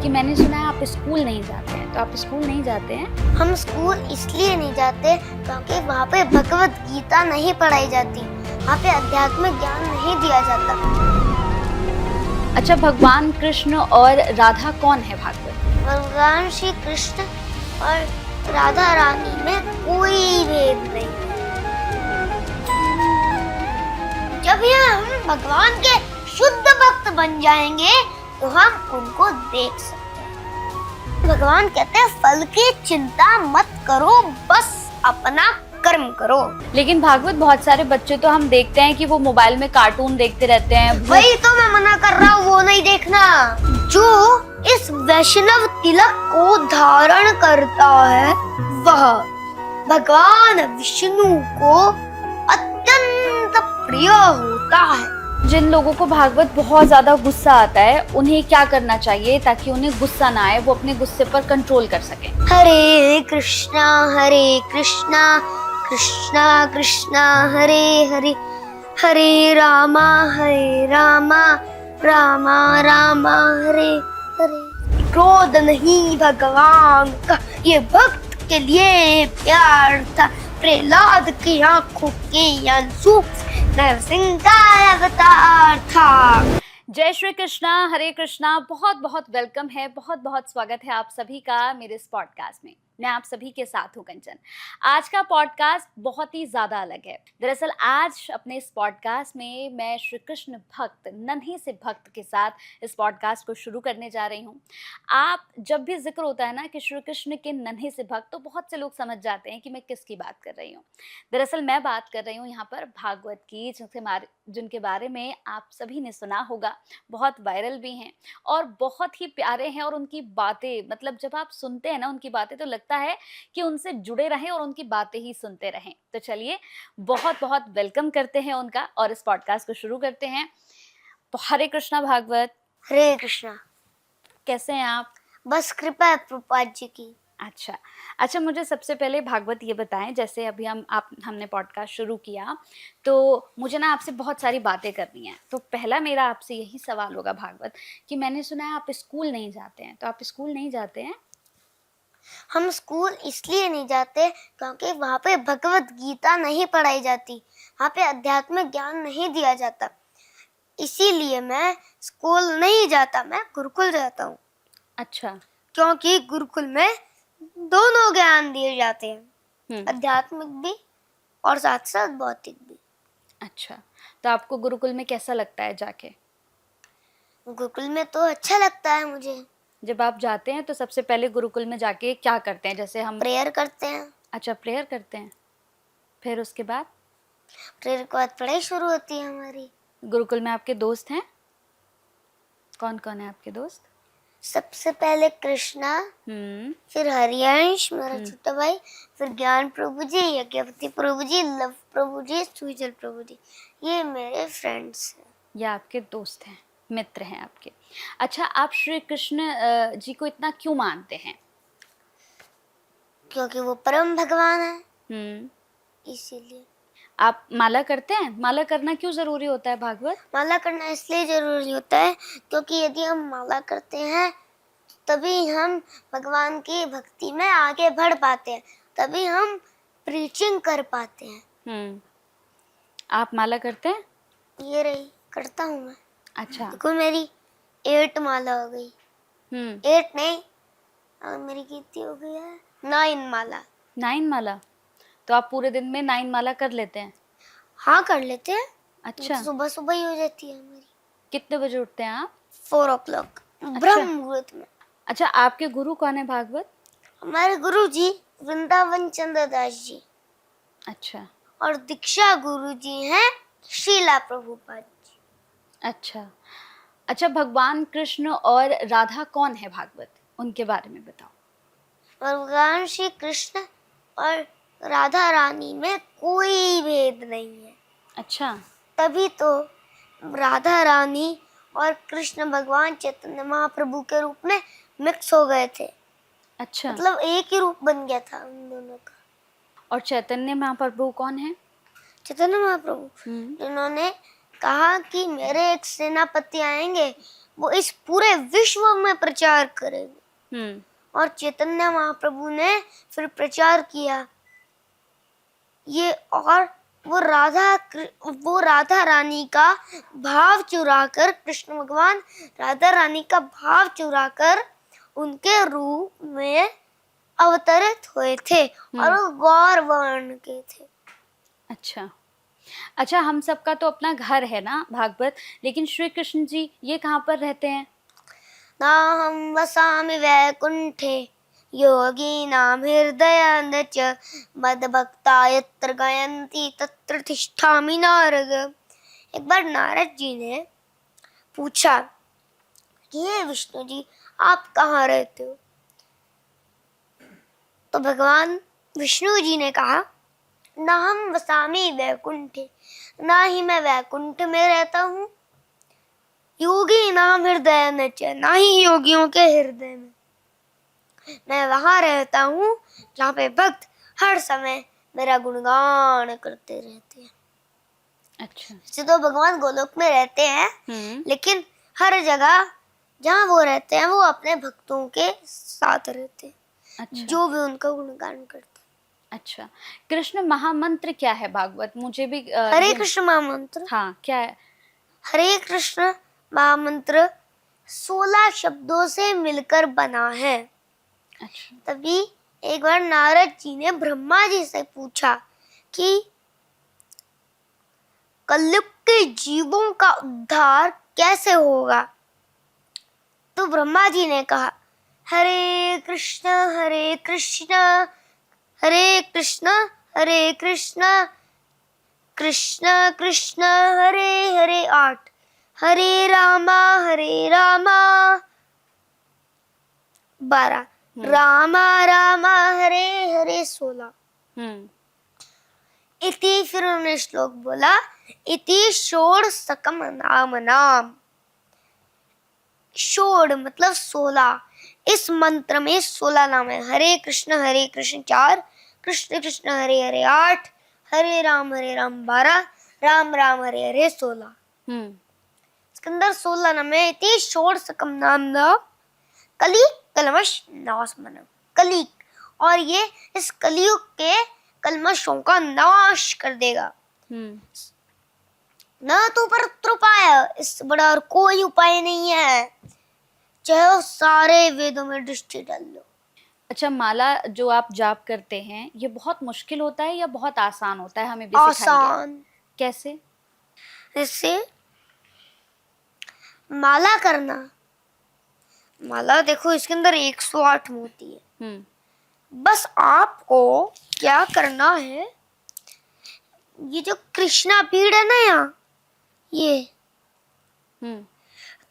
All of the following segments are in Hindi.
कि मैंने सुना है आप स्कूल नहीं जाते हैं, तो आप स्कूल नहीं जाते हैं? हम स्कूल इसलिए नहीं जाते क्योंकि वहाँ पे भगवत गीता नहीं पढ़ाई जाती, वहाँ पे आध्यात्मिक ज्ञान नहीं दिया जाता। अच्छा, भगवान कृष्ण और राधा कौन है भागवत? भगवान श्री कृष्ण और राधा रानी में कोई भेद नहीं है। जब ये हम भगवान के शुद्ध भक्त बन जाएंगे तो हम उनको देख सकते हैं। भगवान कहते हैं फल की चिंता मत करो, बस अपना कर्म करो। लेकिन भागवत बहुत सारे बच्चे तो हम देखते हैं कि वो मोबाइल में कार्टून देखते रहते हैं। वही तो मैं मना कर रहा हूँ, वो नहीं देखना। जो इस वैष्णव तिलक को धारण करता है वह भगवान विष्णु को अत्यंत प्रिय होता है। जिन लोगों को भागवत बहुत ज्यादा गुस्सा आता है उन्हें क्या करना चाहिए ताकि उन्हें गुस्सा ना आए, वो अपने गुस्से पर कंट्रोल कर सकें? हरे कृष्णा कृष्णा कृष्णा हरे हरे, हरे रामा रामा रामा हरे हरे। क्रोध नहीं भगवान का, ये भक्त के लिए प्यार था। प्रहलाद की आंखों के आंसू नरसिंह का अवतार था। जय श्री कृष्णा, हरे कृष्णा। बहुत बहुत वेलकम है, बहुत बहुत स्वागत है आप सभी का मेरे इस पॉडकास्ट में। मैं आप सभी के साथ हूँ कंचन। आज का पॉडकास्ट बहुत ही ज़्यादा अलग है। दरअसल आज अपने इस पॉडकास्ट में मैं श्री कृष्ण भक्त, नन्हे से भक्त के साथ इस पॉडकास्ट को शुरू करने जा रही हूँ। आप जब भी जिक्र होता है ना कि श्री कृष्ण के नन्हे से भक्त, तो बहुत से लोग समझ जाते हैं कि मैं किसकी बात कर रही हूँ। दरअसल मैं बात कर रही हूँ यहाँ पर भागवत की, जिनके बारे में आप सभी ने सुना होगा, बहुत वायरल भी हैं और बहुत ही प्यारे हैं। और उनकी बातें, मतलब जब आप सुनते हैं ना उनकी बातें, तो लगता है कि उनसे जुड़े रहें और उनकी बातें ही सुनते रहें। तो चलिए बहुत बहुत वेलकम करते हैं उनका और इस पॉडकास्ट को शुरू करते हैं। हरे कृष्णा भागवत। हरे कृष्णा। कैसे हैं आप? बस कृपा है प्रभुपाद जी की। अच्छा, मुझे सबसे पहले भागवत ये बताएं, जैसे अभी हमने पॉडकास्ट शुरू किया तो मुझे ना आपसे बहुत सारी बातें करनी है। तो पहला मेरा आपसे यही सवाल होगा भागवत कि मैंने सुना है आप स्कूल नहीं जाते हैं, तो आप स्कूल नहीं जाते हैं? हम स्कूल इसलिए नहीं जाते क्योंकि वहाँ पे भगवत गीता नहीं पढ़ाई जाती, वहाँ पे आध्यात्मिक ज्ञान नहीं दिया जाता। इसीलिए मैं स्कूल नहीं जाता, मैं गुरुकुल जाता हूँ। अच्छा। क्योंकि गुरुकुल में दोनों ज्ञान दिए जाते हैं, आध्यात्मिक भी और साथ साथ भौतिक भी। अच्छा, तो आपको गुरुकुल में कैसा लगता है जाके? गुरुकुल में तो अच्छा लगता है मुझे। जब आप जाते हैं तो सबसे पहले गुरुकुल में जाके क्या करते हैं? जैसे हम प्रेयर करते हैं। अच्छा, प्रेयर करते हैं। फिर उसके बाद? प्रेयर के बाद पढ़ाई शुरू होती है हमारी। गुरुकुल में आपके दोस्त हैं? कौन कौन है आपके दोस्त? सबसे पहले कृष्णा, फिर हरियांश मेरा छोटा भाई, फिर ज्ञान प्रभु जी, यज्ञपति प्रभु जी, लव प्रभु जी, सुजल प्रभु जी, ये मेरे फ्रेंड्स हैं। ये आपके दोस्त हैं, मित्र हैं आपके। अच्छा, आप श्री कृष्ण जी को इतना क्यों मानते हैं? क्योंकि वो परम भगवान है, इसीलिए। आप माला करते हैं? माला करना क्यों जरूरी होता है भागवत? माला करना इसलिए जरूरी होता है क्योंकि यदि हम माला करते हैं तभी हम भगवान की भक्ति में आगे बढ़ पाते हैं, तभी हम प्रीचिंग कर पाते हैं। आप माला करते हैं? ये रही, करता हूँ मैं। अच्छा। देखो मेरी 8 माला हो गई। 8 नहीं, और मेरी कितनी हो गई है? 9 माला। 9 माला? तो आप पूरे दिन में 9 माला कर लेते हैं? हाँ, कर लेते हैं। अच्छा। सुबह सुबह ही हो जाती है हमारी। कितने बजे उठते हैं आप? 4 o'clock ब्रह्म मुहूर्त में। अच्छा, आपके गुरु कौन है भागवत? हमारे गुरु जी वृंदावन चंद्र दास जी। अच्छा। और दीक्षा गुरु जी हैं शीला प्रभुपाद जी। अच्छा, भगवान कृष्ण और राधा कौन है भागवत, उनके बारे में बताओ। भगवान श्री कृष्ण और राधा रानी में कोई भेद नहीं है। अच्छा। तभी तो राधा रानी और कृष्ण भगवान चैतन्य महाप्रभु के रूप में मिक्स हो गए थे। अच्छा, मतलब एक ही रूप बन गया था उन दोनों का। और चैतन्य महाप्रभु कौन है? चैतन्य महाप्रभु जिन्होंने कहा कि मेरे एक सेनापति आएंगे, वो इस पूरे विश्व में प्रचार करेंगे। हम्म। और चैतन्य महाप्रभु ने फिर प्रचार किया ये, और वो राधा रानी का भाव चुराकर, कृष्ण भगवान राधा रानी का भाव चुराकर उनके रूप में अवतरित हुए थे और वो गौर वर्ण के थे। अच्छा अच्छा, हम सबका तो अपना घर है ना भागवत, लेकिन श्री कृष्ण जी ये कहाँ पर रहते हैं? नाहं वसामि वैकुंठे योगिनां हृदयान च मद्भक्ता यत्र गायन्ति तत्र तिष्ठामि नारद। एक बार नारद जी ने पूछा कि हे विष्णु जी, आप कहाँ रहते हो? तो भगवान विष्णु जी ने कहा, ना हम वसामी वैकुंठे, ना ही मैं वैकुंठ में रहता हूँ, योगी नाम हृदय में, ना ही योगियों के हृदय में। मैं वहां रहता हूँ जहाँ पे भक्त हर समय मेरा गुणगान करते रहते हैं। अच्छा। वैसे तो भगवान गोलोक में रहते हैं, लेकिन हर जगह जहाँ वो रहते हैं वो अपने भक्तों के साथ रहते हैं। अच्छा। जो भी उनका गुणगान करते हैं। अच्छा, कृष्ण महामंत्र क्या है भागवत? मुझे भी हरे कृष्ण महामंत्र, हाँ क्या है? हरे कृष्ण महामंत्र 16 शब्दों से मिलकर बना है। अच्छा। तभी एक बार नारद जी ने ब्रह्मा जी से पूछा कि कलयुग के जीवों का उद्धार कैसे होगा? तो ब्रह्मा जी ने कहा, हरे कृष्ण हरे कृष्ण हरे कृष्ण हरे कृष्ण कृष्ण कृष्ण हरे हरे 8, हरे रामा 12, रामा रामा हरे हरे 16। इति, फिर उन्होंने श्लोक बोला, इति षोडशकम नाम नाम। षोड मतलब 16, इस मंत्र में 16 नाम है। हरे कृष्ण 4, कृष्ण कृष्ण हरे हरे 8, हरे राम 12, राम राम हरे हरे 16। इसके अंदर 16 नाम है। इति षोडशकम नाम नाम कली कलमश नाशमनम। कली, और ये इस कलियुग के कलमशों का नाश कर देगा। न तो पर उपाय, इससे बड़ा और कोई उपाय नहीं है, चाहे वो सारे वेदों में दृष्टि डाल लो। अच्छा, माला जो आप जाप करते हैं ये बहुत मुश्किल होता है या बहुत आसान होता है? हमें भी सिखाइए। आसान। कैसे? जैसे माला करना, माला देखो इसके अंदर 108 मोती है। बस आपको क्या करना है, ये जो कृष्णा पीड़ है ना यहाँ, ये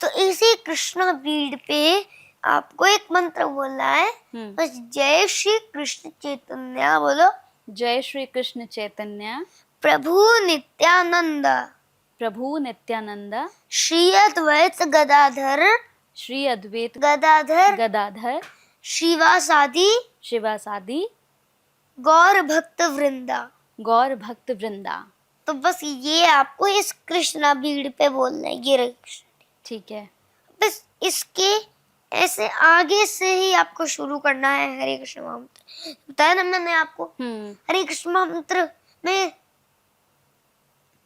तो इसी कृष्णा पीड़ पे आपको एक मंत्र बोलना है। बस जय श्री कृष्ण चैतन्य बोलो। जय श्री कृष्ण चैतन्य प्रभु नित्यानंद, प्रभु नित्यानंद, श्री अद्वैत गदाधर, श्री अद्वैत गदाधर शिवासादि शिवासादि गौर भक्त वृंदा, गौर भक्त वृंदा। तो बस ये आपको इस कृष्णा भीड़ पे बोलना है, ये रहे कृष्ण। ठीक है। बस इसके ऐसे आगे से ही आपको शुरू करना है। हरे कृष्ण महामंत्र बताया ना मैंने आपको। हरे कृष्ण महामंत्र में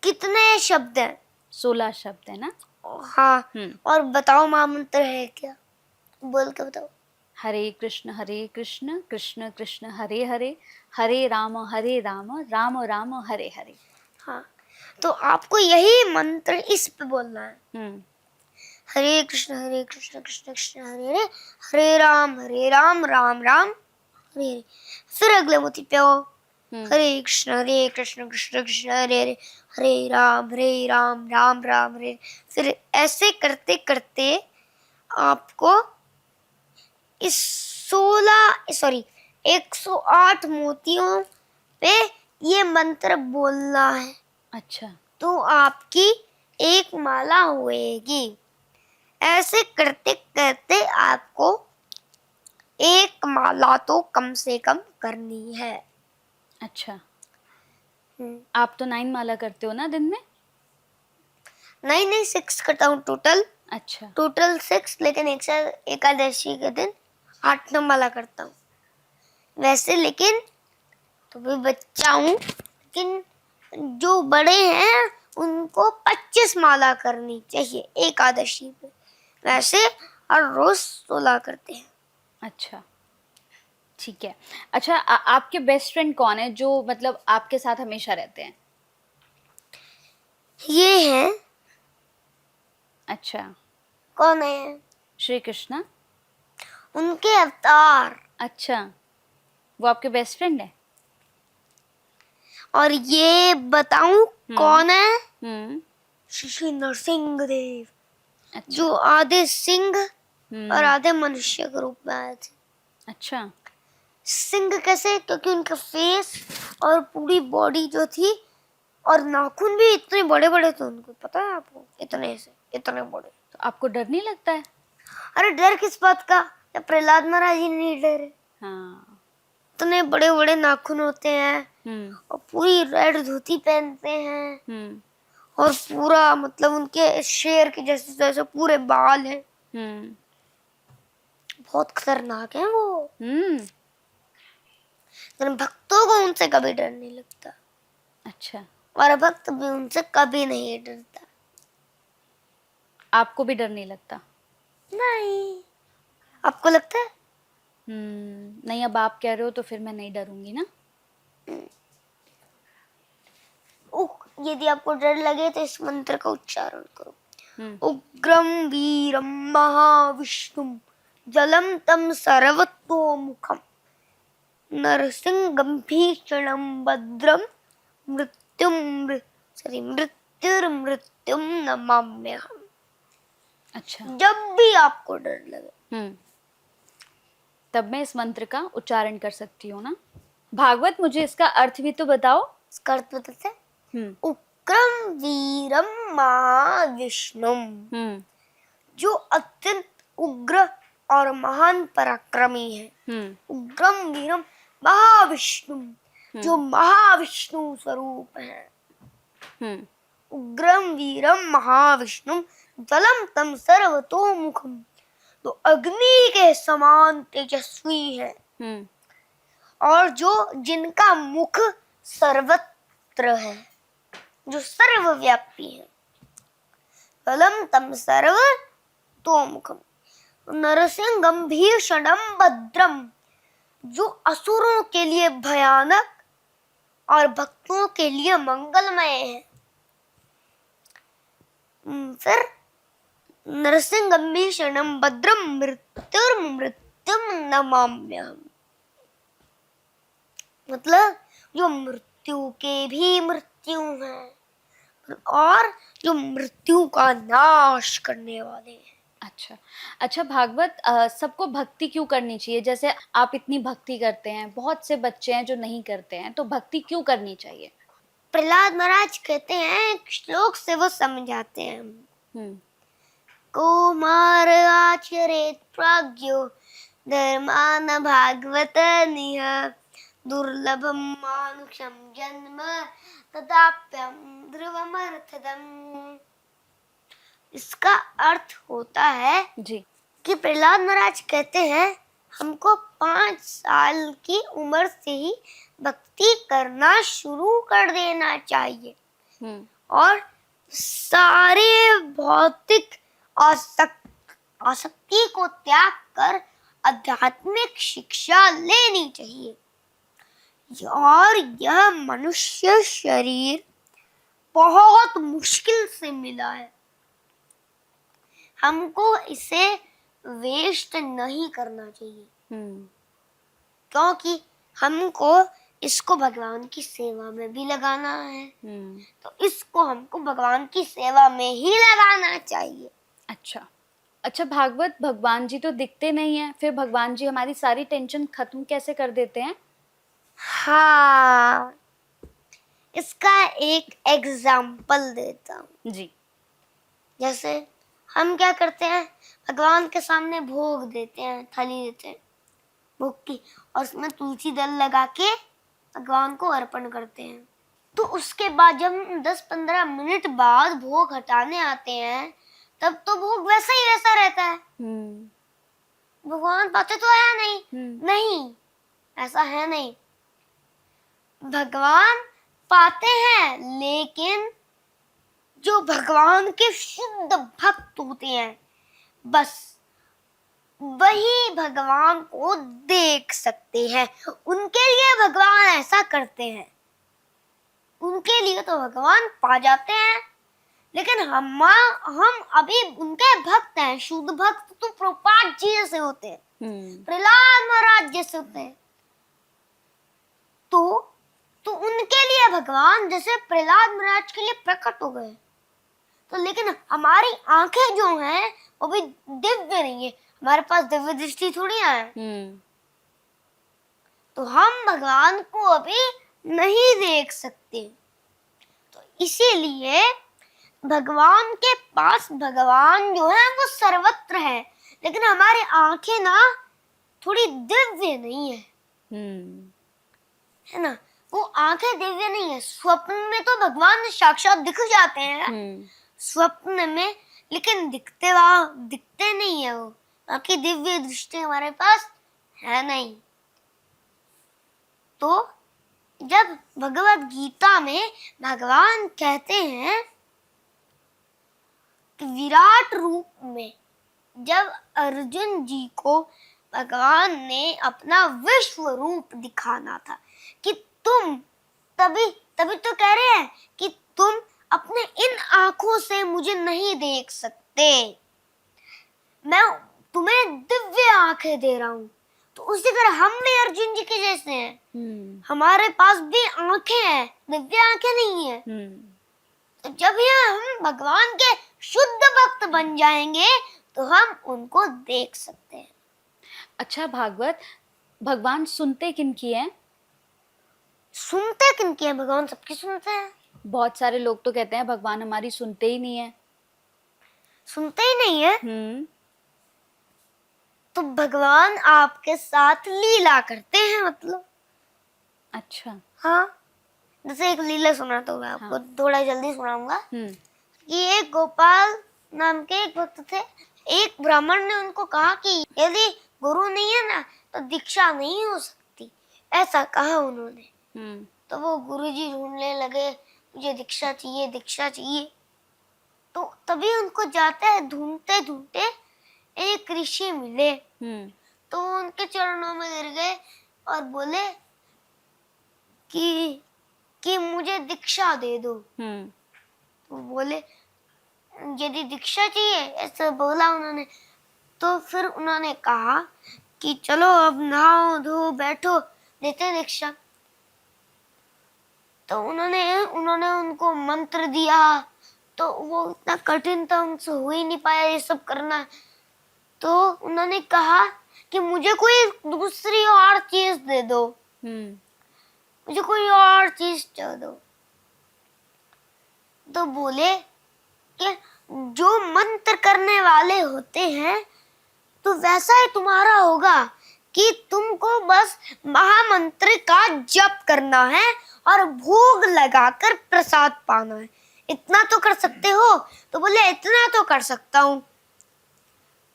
कितने शब्द हैं? 16 शब्द है ना? हाँ। और बताओ महामंत्र है क्या, बोल के बताओ। हरे कृष्ण कृष्ण कृष्ण हरे हरे, हरे राम राम राम हरे हरे। हाँ, तो आपको यही मंत्र इस पे बोलना है। हरे कृष्ण कृष्ण कृष्ण हरे हरे, हरे राम राम राम हरे हरे। फिर अगले मोती पे हो, हरे कृष्ण कृष्ण कृष्ण हरे हरे, हरे राम राम राम हरे। फिर ऐसे करते करते आपको इस 108 मोतियों पे ये मंत्र बोलना है। अच्छा, तो आपकी एक माला होएगी। ऐसे करते करते आपको एक माला तो कम से कम करनी है। अच्छा, आप तो 9 माला करते हो ना दिन में? नहीं 6 करता हूँ टोटल। अच्छा। टोटल 6, लेकिन एकादशी के दिन 8 माला करता हूँ। वैसे लेकिन तो भी बच्चा हूँ, लेकिन जो बड़े हैं उनको 25 माला करनी चाहिए एकादशी पे। वैसे हर रोज 16 करते हैं। अच्छा, ठीक है। अच्छा, आपके बेस्ट फ्रेंड कौन है जो मतलब आपके साथ हमेशा रहते हैं? ये हैं, अच्छा, कौन है? श्री कृष्णा। उनके अवतार। अच्छा, वो आपके बेस्ट फ्रेंड है? और ये बताऊं कौन है? हम्म। श्री नरसिंह देव, अच्छा। जो आधे सिंह और हम्म। आधे मनुष्य के रूप में आए थे। अच्छा। सिंह कैसे? क्योंकि उनका फेस और पूरी बॉडी जो थी, और नाखून भी इतने बड़े बड़े थे उनको, पता है आपको? इतने से इतने बड़े। तो आपको डर नहीं लगता है? अरे डर किस बात का, जब प्रहलाद महाराज ही नहीं डरे। हाँ। इतने बड़े बड़े नाखून होते हैं, हम्म। और पूरी रेड धोती पहनते हैं, हम्म। और पूरा मतलब उनके शेर के जैसे जैसे पूरे बाल हैं। हम्म। बहुत खतरनाक है वो। हम्म। लेकिन भक्तों को उनसे कभी डर नहीं लगता, अच्छा, और भक्त भी उनसे कभी नहीं डरता। आपको भी डर नहीं लगता? नहीं, आपको लगता है? नहीं, अब आप कह रहे हो तो फिर मैं नहीं डरूंगी ना। यदि आपको डर लगे तो इस मंत्र का उच्चारण करो। हम्म। उग्रम वीरम महाविष्णुम जलम तम सर्वतोमुखम नरसिंहं भीषणं भद्रम मृत्युर्मृत्युम नमाम्यहम्। अच्छा। जब भी आपको डर लगे, तब मैं इस मंत्र का उच्चारण कर सकती हूँ ना। भागवत, मुझे इसका अर्थ भी तो बताओ। इसका अर्थ बताते हैं। हम्म। उग्रम वीरम महाविष्णुम, हम्म। जो अत्यंत उग्र और महान पराक्रमी है। हम्म। उग्रम वीरम महाविष्णु, जो महाविष्णु स्वरूप है। हम्म। उग्रम वीरम महाविष्णु जलम तम सर्वतोमुखम, तो अग्नि के समान तेजस्वी है, हम्म। और जो जिनका मुख सर्वत्र है, जो सर्वव्यापी है। जलम तम सर्वतोमुखम नरसिंहं भीषणं भद्रम, जो असुरों के लिए भयानक और भक्तों के लिए मंगलमय है। फिर नरसिंहं भीषणं भद्रम मृत्युर्मृत्युम नमाम्यहम्, मतलब जो मृत्यु के भी मृत्यु हैं, और जो मृत्यु का नाश करने वाले हैं। अच्छा। अच्छा भागवत, सबको भक्ति क्यों करनी चाहिए? जैसे आप इतनी भक्ति करते हैं, बहुत से बच्चे हैं जो नहीं करते हैं, तो भक्ति क्यों करनी चाहिए? प्रहलाद महाराज कहते हैं, एक श्लोक से वो समझाते हैं। हम्म। कौमार आचरेत प्राज्ञो धर्मान भागवत निह दुर्लभम मानुषम जन्म तदाप्यम ध्रुवमर्थदम्। इसका अर्थ होता है जी। कि प्रहलाद महाराज कहते हैं, हमको 5 साल की उम्र से ही भक्ति करना शुरू कर देना चाहिए, और सारे भौतिक आसक्ति को त्याग कर आध्यात्मिक शिक्षा लेनी चाहिए। और यह मनुष्य शरीर बहुत मुश्किल से मिला है, हमको इसे वेस्ट नहीं करना चाहिए, क्योंकि हमको इसको भगवान की सेवा में भी लगाना है। तो इसको हमको भगवान की सेवा में ही लगाना चाहिए। अच्छा। अच्छा भागवत, भगवान जी तो दिखते नहीं हैं, फिर भगवान जी हमारी सारी टेंशन खत्म कैसे कर देते हैं? हाँ, इसका एक एग्जाम्पल देता हूँ। जी। जैसे हम क्या करते हैं, भगवान के सामने भोग देते हैं, थाली देते हैं भोग की, और उसमें तुलसी दल लगा के भगवान को अर्पण करते हैं। तो उसके बाद जब 10-15 मिनट बाद भोग हटाने आते हैं, तब तो भोग वैसा ही वैसा रहता है, भगवान पाते तो है नहीं। नहीं, ऐसा है नहीं, भगवान पाते हैं, लेकिन जो भगवान के शुद्ध भक्त होते हैं बस वही भगवान को देख सकते हैं। उनके लिए भगवान ऐसा करते हैं, उनके लिए तो भगवान पा जाते हैं। लेकिन हम अभी उनके भक्त हैं, शुद्ध भक्त तो प्रभुपाद जी जैसे होते हैं, प्रहलाद महाराज जैसे होते हैं। तो उनके लिए भगवान जैसे प्रहलाद महाराज के लिए प्रकट हो गए। तो लेकिन हमारी आंखें जो हैं वो भी दिव्य नहीं है, हमारे पास दिव्य दृष्टि थोड़ी है। तो हम भगवान को अभी नहीं देख सकते। तो इसीलिए भगवान के पास भगवान जो है वो सर्वत्र है, लेकिन हमारी आंखें ना थोड़ी दिव्य नहीं है, है ना, वो आंखें दिव्य नहीं है। स्वप्न में तो भगवान साक्षात दिख जाते हैं स्वप्न में, लेकिन दिखते नहीं है वो, बाकी दिव्य दृष्टि हमारे पास है नहीं। तो जब भगवत गीता में भगवान कहते हैं कि विराट रूप में जब अर्जुन जी को भगवान ने अपना विश्व रूप दिखाना था कि तुम तभी तो कह रहे हैं कि तुम अपने इन आंखों से मुझे नहीं देख सकते, मैं तुम्हें दिव्य आंखें दे रहा हूं। तो उसी तरह हम भी अर्जुन जी के जैसे हैं, हमारे पास भी आंखें हैं, दिव्य आंखें नहीं है। तो जब ये हम भगवान के शुद्ध भक्त बन जाएंगे तो हम उनको देख सकते हैं। अच्छा भागवत, भगवान सुनते किनकी हैं? सुनते किनकी है? भगवान सबकी सुनते हैं। बहुत सारे लोग तो कहते हैं भगवान हमारी सुनते ही नहीं है। सुनते ही नहीं है? तो भगवान आपके साथ लीला करते हैं, मतलब। अच्छा। हाँ, जैसे एक लीला सुनाता हूँ मैं आपको। हाँ। थोड़ा जल्दी सुनाऊंगा। कि एक गोपाल नाम के एक भक्त थे। एक ब्राह्मण ने उनको कहा कि यदि गुरु नहीं है ना तो दीक्षा नहीं हो सकती, ऐसा कहा उन्होंने। तो वो गुरुजी ढूंढने लगे, मुझे दीक्षा चाहिए, दीक्षा चाहिए। तो तभी उनको जाते हैं ढूंढते ढूंढते एक ऋषि मिले। तो उनके चरणों में गिर गए और बोले कि मुझे दीक्षा दे दो। तो बोले यदि दीक्षा चाहिए, ऐसा बोला उन्होंने। तो फिर उन्होंने कहा कि चलो अब नहाओ धो बैठो, देते दीक्षा। तो उन्होंने उनको मंत्र दिया। तो वो इतना कठिन था, उनसे हो ही नहीं पाया ये सब करना। तो उन्होंने कहा कि मुझे कोई दूसरी और चीज दे दो, मुझे कोई और चीज दे दो। तो बोले कि जो मंत्र करने वाले होते हैं तो वैसा ही तुम्हारा होगा कि तुमको बस महामंत्र का जप करना है और भोग लगाकर प्रसाद पाना है, इतना तो कर सकते हो। तो बोले इतना तो कर सकता हूँ।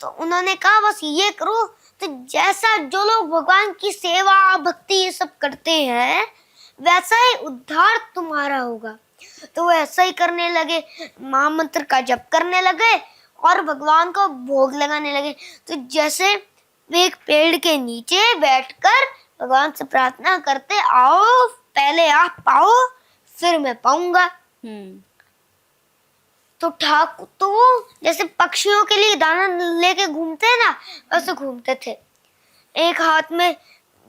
तो उन्होंने कहा बस ये करो। तो जैसा जो लोग भगवान की सेवा भक्ति ये सब करते हैं वैसा ही उद्धार तुम्हारा होगा। तो वो ऐसा ही करने लगे, महामंत्र का जप करने लगे और भगवान को भोग लगाने लगे। तो जैसे वे एक पेड़ के नीचे बैठकर भगवान से प्रार्थना करते, आओ पहले आप पाओ फिर मैं पाऊंगा। तो ठाकुर तो वो जैसे पक्षियों के लिए दाना लेके घूमते हैं ना, वैसे घूमते थे। एक हाथ में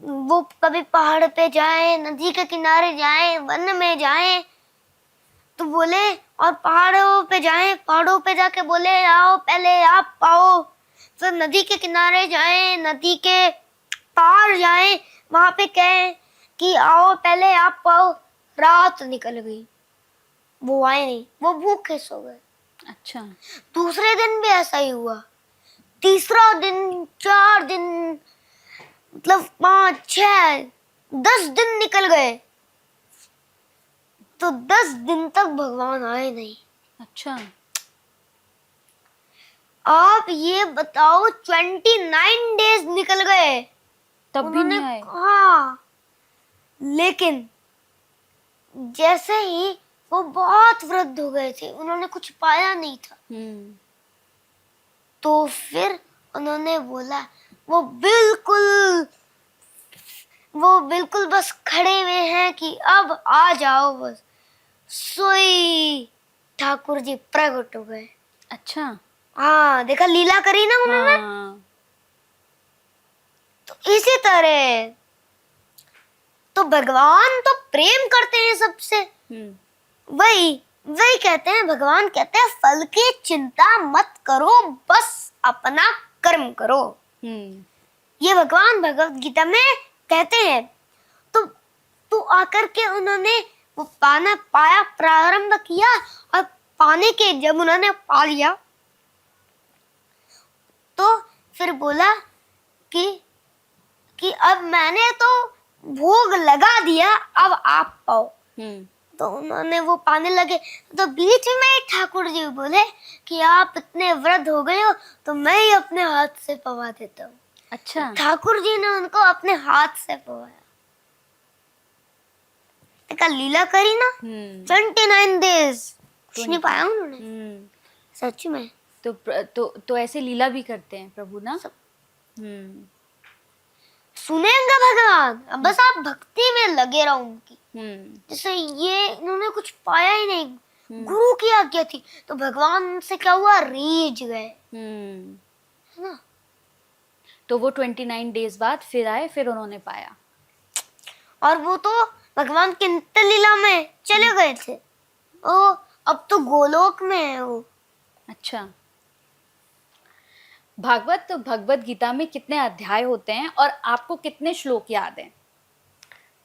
वो कभी पहाड़ पे जाए, नदी के किनारे जाए, वन में जाए। तो बोले और पहाड़ों पे जाए, पहाड़ों पे जाके बोले आओ पहले आप पाओ। फिर नदी के किनारे जाए, नदी के पार जाए, वहां पे कहे कि आओ पहले आप पाओ। रात निकल गई, वो आए नहीं, वो भूखे सो गए। अच्छा। दूसरे दिन भी ऐसा ही हुआ, तीसरा दिन, 4 दिन, मतलब 5, 6, 10 दिन निकल गए। तो 10 दिन तक भगवान आए नहीं। अच्छा। आप ये बताओ 29 डेज निकल गए, तब भी नहीं आए। हाँ, लेकिन जैसे ही वो बहुत वृद्ध हो गए थे, उन्होंने कुछ पाया नहीं था, तो फिर उन्होंने बोला, वो बिल्कुल बस खड़े हुए हैं कि अब आ जाओ बस। सोई ठाकुर जी प्रकट हो गए। अच्छा। हाँ, देखा लीला करी ना उन्होंने। हाँ। तो इसी तरह तो भगवान तो प्रेम करते हैं सबसे। वही वही कहते हैं, भगवान कहते हैं फल की चिंता मत करो, बस अपना कर्म करो। ये भगवान भगवत गीता में कहते हैं। तो आकर के उन्होंने वो पाना पाया, प्रारंभ किया, और पाने के जब उन्होंने पा लिया तो फिर बोला कि अब मैंने तो भोग लगा दिया, अब आप पाओ। तो उन्होंने वो पाने लगे, तो बीच में ठाकुर जी बोले कि आप इतने वृद्ध हो गए हो, तो मैं ही अपने हाथ से पवा देता हूँ। अच्छा। ठाकुर जी ने उनको अपने हाथ से पवाया। देखा लीला करी ना। 29 डेज कुछ नहीं पाया उन्होंने, सच में। तो ऐसे लीला भी करते हैं प्रभु ना। सुनेंगे भगवान, अब बस आप भक्ति में लगे रहो उनकी। जैसे ये इन्होंने कुछ पाया ही नहीं, गुरु की आज्ञा थी, तो भगवान से क्या हुआ, रीझ गए, है ना। तो वो 29 डेज बाद फिर आए, फिर उन्होंने पाया। और वो तो भगवान के नित्य लीला में चले गए थे। ओ, अब तो गोलोक में है वो। अच्छा। भगवत गीता में कितने अध्याय होते हैं और आपको कितने श्लोक याद हैं?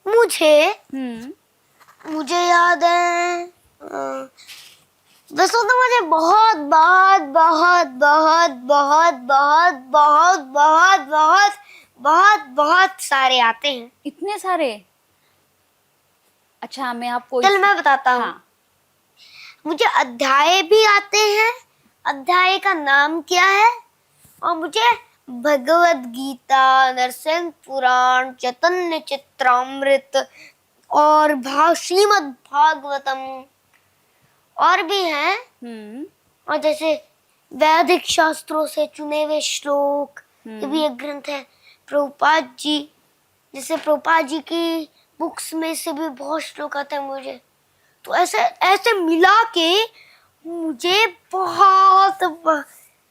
मुझे याद है, वैसे तो मुझे बहुत बहुत बहुत बहुत बहुत बहुत बहुत बहुत बहुत बहुत बहुत सारे आते हैं। इतने सारे? अच्छा, मैं आपको चल मैं बताता हूँ। हाँ। मुझे अध्याय भी आते हैं, अध्याय का नाम क्या है, और मुझे भगवत गीता, नरसिंह पुराण, चैतन्य चरितामृत और श्रीमद् भागवतम और भी हैं। और जैसे वैदिक शास्त्रों से चुने हुए श्लोक, ये भी एक ग्रंथ है। प्रभुपाद जी, जैसे प्रभुपाद जी की बुक्स में से भी बहुत श्लोक आते हैं मुझे। तो ऐसे ऐसे मिला के मुझे बहुत,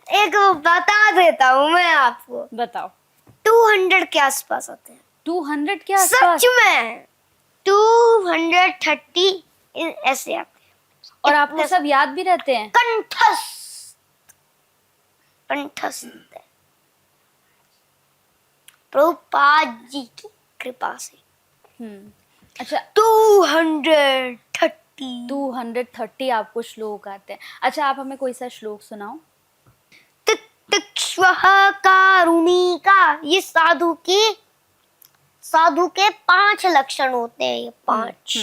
एक बता देता हूँ मैं आपको। बताओ। 200 के आसपास आते हैं। 200 के आसपास? सच में 230 ऐसे आते हैं। और आपको सब याद भी रहते हैं? कंठस्थ है प्रभुपाद जी की कृपा से। अच्छा, 230 आपको श्लोक आते हैं। अच्छा, आप हमें कोई सा श्लोक सुनाओ। तितिक्षवः कारुणिका, ये साधु के 5 लक्षण होते हैं। ये 5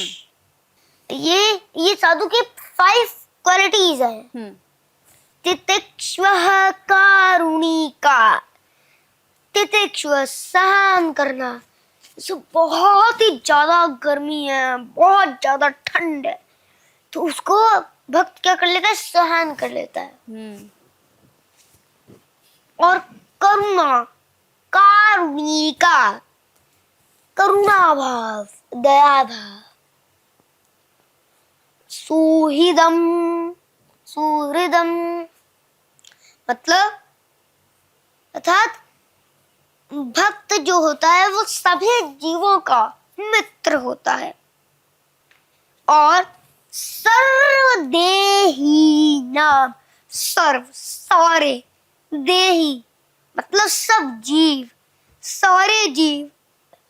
ये साधु की 5 क्वालिटीज हैं। तितिक्षवः कारुणिका, तितिक्षव सहन करना। जैसे बहुत ही ज्यादा गर्मी है, बहुत ज्यादा ठंड है, तो उसको भक्त क्या कर लेता है, सहन कर लेता है। और करुणा, कारुणिका, करुणा भाव, दया भाव। सुहृदम मतलब अर्थात भक्त जो होता है वो सभी जीवों का मित्र होता है। और सर्वदेही नाम, सारे देही मतलब सब जीव, सारे जीव,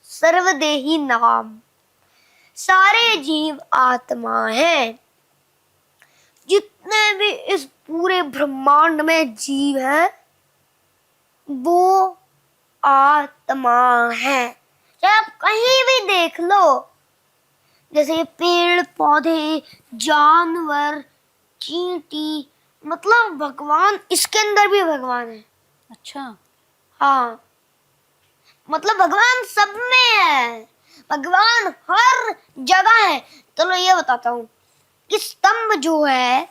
सर्वदेही नाम, सारे जीव आत्मा हैं। जितने भी इस पूरे ब्रह्मांड में जीव है वो आत्मा है। चाहे आप कहीं भी देख लो, जैसे पेड़ पौधे, जानवर, चींटी, मतलब भगवान, इसके अंदर भी भगवान है। अच्छा। हाँ, मतलब भगवान सब में है, भगवान हर जगह है। चलो ये बताता हूँ, कि स्तंभ जो है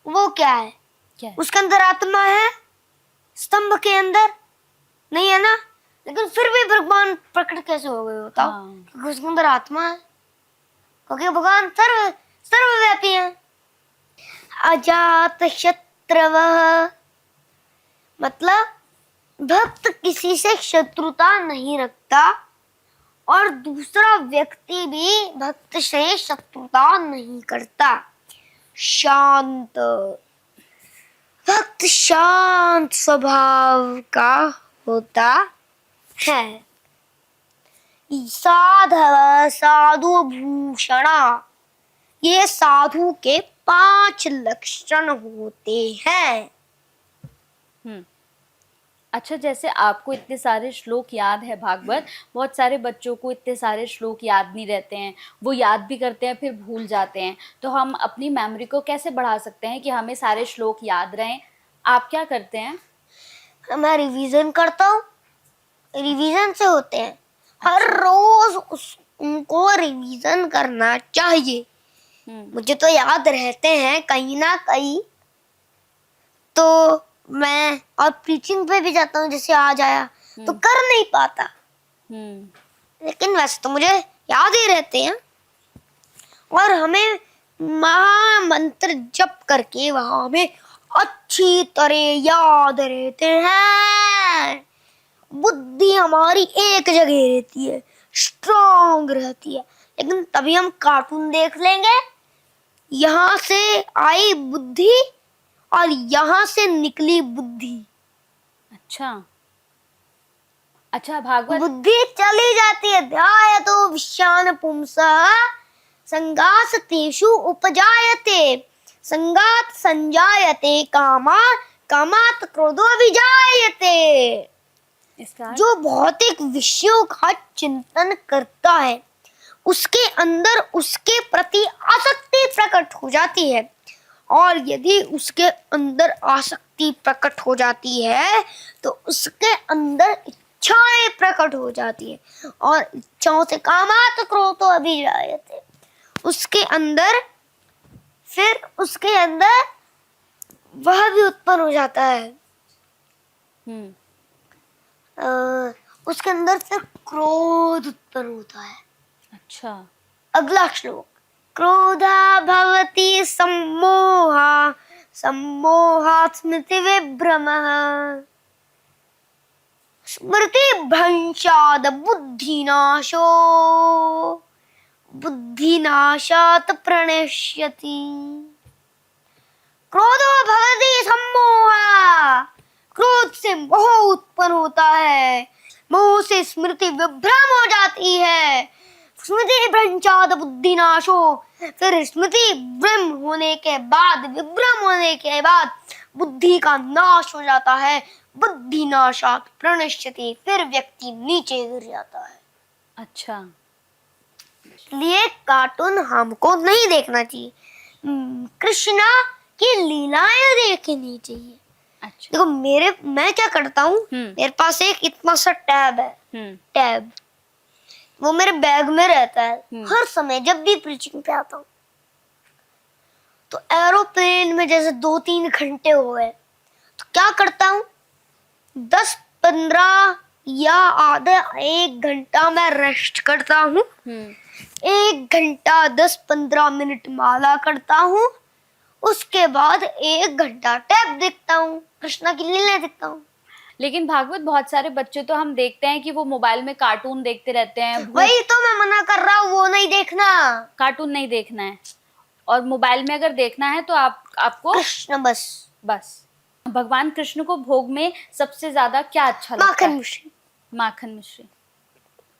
वो क्या है? क्या है? उसके अंदर आत्मा है? स्तंभ के अंदर नहीं है ना, लेकिन फिर भी भगवान प्रकट कैसे हो गए बताओ? हाँ। क्योंकि उसके अंदर आत्मा है, क्योंकि भगवान सर्वव्यापी है। अजात शत्रवः, मतलब भक्त किसी से शत्रुता नहीं रखता और दूसरा व्यक्ति भी भक्त से शत्रुता नहीं करता। शांत, भक्त शांत स्वभाव का होता है। साधव साधु भूषणा, ये साधु के 5 लक्षण होते हैं। अच्छा, जैसे आपको इतने सारे श्लोक याद है भागवत, बहुत सारे बच्चों को इतने सारे श्लोक याद नहीं रहते हैं, वो याद भी करते हैं फिर भूल जाते हैं, तो हम अपनी मेमोरी को कैसे बढ़ा सकते हैं कि हमें सारे श्लोक याद रहें? आप क्या करते हैं? मैं रिवीजन करता हूँ, रिवीजन से होते हैं। हर रोज उनको रिवीजन करना चाहिए। मुझे तो याद रहते हैं कहीं ना कहीं, तो मैं और प्रीचिंग पे भी जाता हूँ, जैसे आज आया तो कर नहीं पाता, लेकिन वैसे तो मुझे याद ही रहते हैं। और हमें महामंत्र जप करके वहां हमें अच्छी तरह याद रहते हैं। बुद्धि हमारी एक जगह रहती है, स्ट्रांग रहती है। लेकिन तभी हम कार्टून देख लेंगे, यहाँ से आई बुद्धि और यहाँ से निकली बुद्धि। अच्छा भागवत, बुद्धि चली जाती है। ध्यायतो विश्वान पुंसः संगास तेषु उपजायते, संगात संजायते कामा, कामात क्रोधो विजायते। जो भौतिक विषयों का चिंतन करता है, उसके अंदर उसके प्रति आसक्ति प्रकट हो जाती है, और यदि उसके अंदर आसक्ति प्रकट हो जाती है तो उसके अंदर इच्छाएं प्रकट हो जाती है, और इच्छाओं से कामात क्रोधो अभिजायते। उसके अंदर फिर उसके अंदर वह भी उत्पन्न हो जाता है। उसके अंदर फिर क्रोध उत्पन्न होता है। अच्छा। अगला श्लोक, क्रोधा भवति सम्मोहा, सम्मोहात् स्मृति विभ्रमः, स्मृति भ्रंशात् बुद्धिनाशो, बुद्धिनाशात् प्रणश्यति। क्रोधो भवति सम्मोहा, क्रोध से मोह उत्पन्न होता है, मोह से स्मृति विभ्रम हो जाती है, स्मृति भ्रंशात् बुद्धिनाशो, फिर स्मृति भ्रम होने के बाद, विभ्रम होने के बाद बुद्धि का नाश हो जाता है, बुद्धिनाशात् प्रणश्यति, फिर व्यक्ति नीचे गिर जाता है। अच्छा, इसलिए कार्टून हमको नहीं देखना चाहिए, कृष्णा की लीलाएं देखनी चाहिए। अच्छा। देखो मैं क्या करता हूँ, मेरे पास एक इतना सा टैब है, टैब वो मेरे बैग में रहता है। हर समय जब भी प्रीचिंग पे आता हूँ तो एरोप्लेन में जैसे 2-3 घंटे हो गए तो क्या करता हूँ, 10-15 या आधा 1 घंटा मैं रेस्ट करता हूँ, 1 घंटा 10-15 मिनट माला करता हूँ, उसके बाद 1 घंटा टैब देखता हूँ, कृष्णा की लीला देखता हूँ। लेकिन भागवत, बहुत सारे बच्चे तो हम देखते हैं कि वो मोबाइल में कार्टून देखते रहते हैं। वही तो मैं मना कर रहा हूँ, वो नहीं देखना, कार्टून नहीं देखना है, और मोबाइल में अगर देखना है तो आपको कृष्ण बस। भगवान कृष्ण को भोग में सबसे ज्यादा क्या अच्छा लगता है? माखन मिश्री। माखन मिश्री।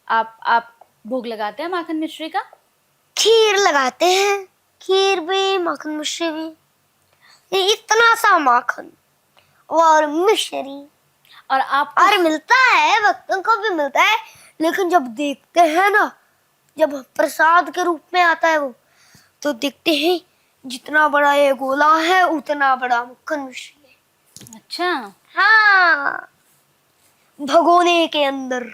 आप भोग लगाते हैं माखन मिश्री का? खीर लगाते हैं, खीर भी माखन मिश्री भी, ये इतना सा माखन और मिश्री। और मिलता है, भक्तों को भी मिलता है, लेकिन जब देखते हैं ना, जब प्रसाद के रूप में आता है वो, तो देखते हैं जितना बड़ा ये गोला है उतना बड़ा मक्खन मिश्री है। अच्छा, हाँ, भगोने के अंदर।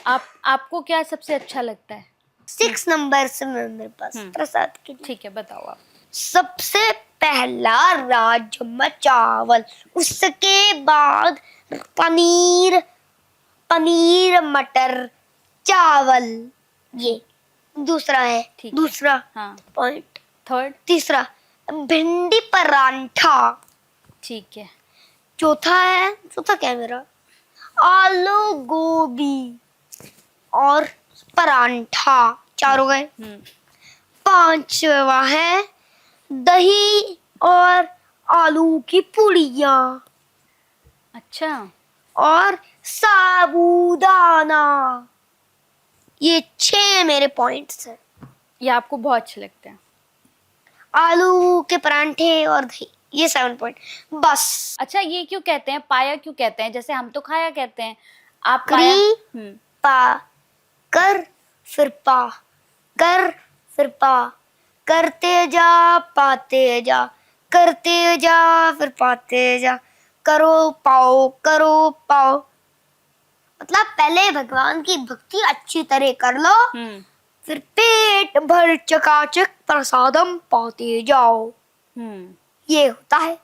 आपको क्या सबसे अच्छा लगता है? 6 नंबर से मेरे पास प्रसाद के लिए। ठीक है, बताओ आप। सबसे पहला राजमा चावल, उसके बाद पनीर, पनीर मटर चावल, ये दूसरा है। ठीक है। दूसरा हाँ, पॉइंट। थर्ड। तीसरा भिंडी परांठा। ठीक है। चौथा क्या है मेरा? आलू गोभी और परांठा। 4 हो गए। हम्म। 5वां है दही और आलू की पूड़ियाँ अच्छा, और साबूदाना। ये 6 मेरे पॉइंट्स हैं। ये आपको बहुत अच्छे लगते हैं। आलू के परांठे और दही, ये 7 पॉइंट बस। अच्छा, ये क्यों कहते हैं, पाया क्यों कहते हैं? जैसे हम तो खाया कहते हैं, आप पाया। क्री पा कर फिर पा, कर फिर पा, करते जा पाते जा, करते जा फिर पाते जा, करो पाओ मतलब पहले भगवान की भक्ति अच्छी तरह कर लो, फिर पेट भर चकाचक प्रसादम पाते जाओ। ये होता है।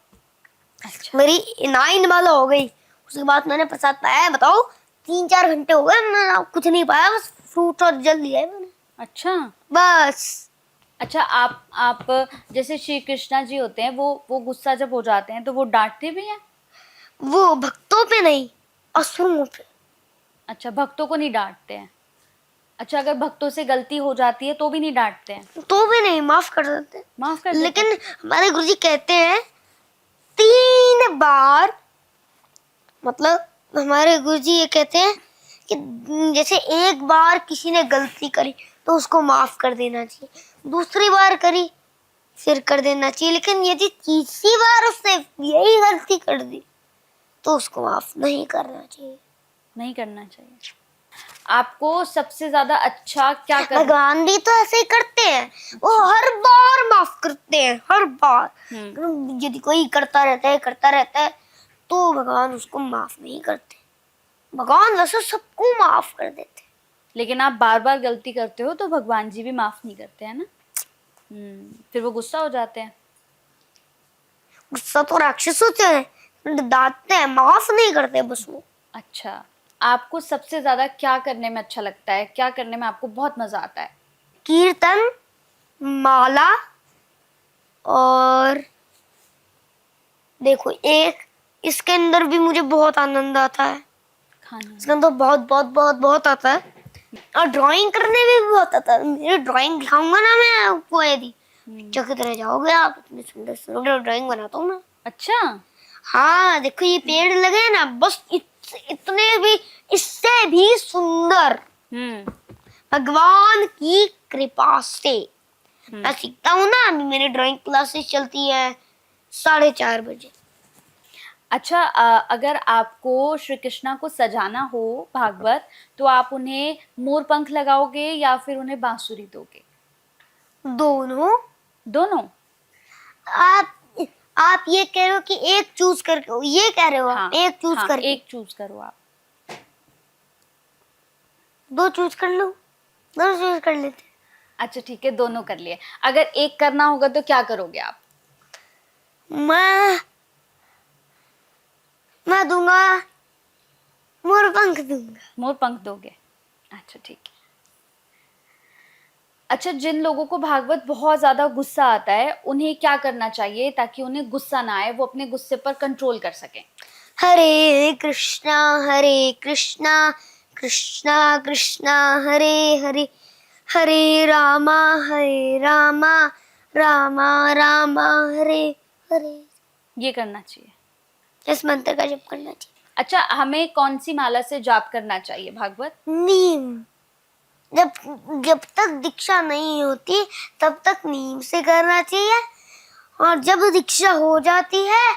अच्छा। मेरी 9 वाला हो गई, उसके बाद मैंने प्रसाद पाया है। बताओ 3-4 घंटे हो गए, मैंने कुछ नहीं पाया, बस फ्रूट और जल लिया है मैंने अच्छा। बस। अच्छा, आप जैसे श्री कृष्णा जी होते हैं, वो गुस्सा जब हो जाते हैं तो वो डांटते भी हैं? वो भक्तों पे नहीं, असुरों पे। अच्छा, भक्तों को नहीं डांटते हैं। अच्छा, अगर भक्तों से गलती हो जाती है तो भी नहीं डांटते हैं? तो भी नहीं, माफ कर देते। माफ कर देते लेकिन हैं। हमारे गुरुजी कहते हैं 3 बार, मतलब हमारे गुरुजी ये कहते हैं कि जैसे एक बार किसी ने गलती करी तो उसको माफ कर देना चाहिए, दूसरी बार करी फिर कर देना चाहिए, लेकिन यदि तीसरी बार उसने यही गलती कर दी तो उसको माफ नहीं करना चाहिए। नहीं करना चाहिए। आपको सबसे ज्यादा अच्छा क्या करना? भगवान भी तो ऐसे ही करते हैं, वो हर बार माफ करते हैं, हर बार। यदि कोई करता रहता है तो भगवान उसको माफ नहीं करते। भगवान वैसे सबको माफ कर देते। लेकिन आप बार बार गलती करते हो तो भगवान जी भी माफ नहीं करते हैं ना। फिर वो गुस्सा हो जाते हैं। गुस्सा तो राक्षस होते हैं, डांटते हैं, माफ नहीं करते बस वो। अच्छा, आपको सबसे ज्यादा क्या करने में अच्छा लगता है, क्या करने में आपको बहुत मजा आता है? कीर्तन, माला, और देखो एक इसके अंदर भी मुझे बहुत आनंद आता है। खाना। इसके अंदर बहुत बहुत बहुत बहुत आता है, और ड्राइंग करने में भी बहुत आता है। मेरी ड्राइंग दिखाऊंगा ना मैं आपको, यदि पिक्चर की तरह जाओगे आप। इतनी सुंदर सुंदर ड्राइंग बनाता हूँ मैं। अच्छा। हाँ देखो, ये पेड़ लगे हैं ना, बस इतने भी, इससे भी सुंदर भगवान की कृपा से मैं सीखता हूँ ना। अभी मेरी ड्राइंग क्लासेस चलती है 4:30 बजे। अच्छा, अगर आपको श्री कृष्णा को सजाना हो भागवत, तो आप उन्हें मोर पंख लगाओगे या फिर उन्हें बांसुरी दोगे? दोनों। दोनों। आप ये कह रहे हो कि एक चूज करके, ये कह रहे हो आप? हाँ, एक चूज हाँ, करके। एक चूज करो आप। 2 चूज कर लो, 2 चूज कर लेते। अच्छा ठीक है, दोनों कर लिए। अगर एक करना होगा तो क्या करोगे आप? मैं दूंगा, मोर पंख दूंगा। मोर पंख दोगे? अच्छा ठीक है। अच्छा, जिन लोगों को भागवत बहुत ज्यादा गुस्सा आता है, उन्हें क्या करना चाहिए ताकि उन्हें गुस्सा ना आए, वो अपने गुस्से पर कंट्रोल कर सकें? हरे कृष्णा कृष्णा कृष्णा हरे हरे, हरे रामा रामा रामा हरे हरे। ये करना चाहिए। इस मंत्र का जप करना चाहिए। अच्छा, हमें कौन सी माला से जाप करना चाहिए भागवत? नीम। जब तक दीक्षा नहीं होती तब तक नीम से करना चाहिए, और जब दीक्षा हो जाती है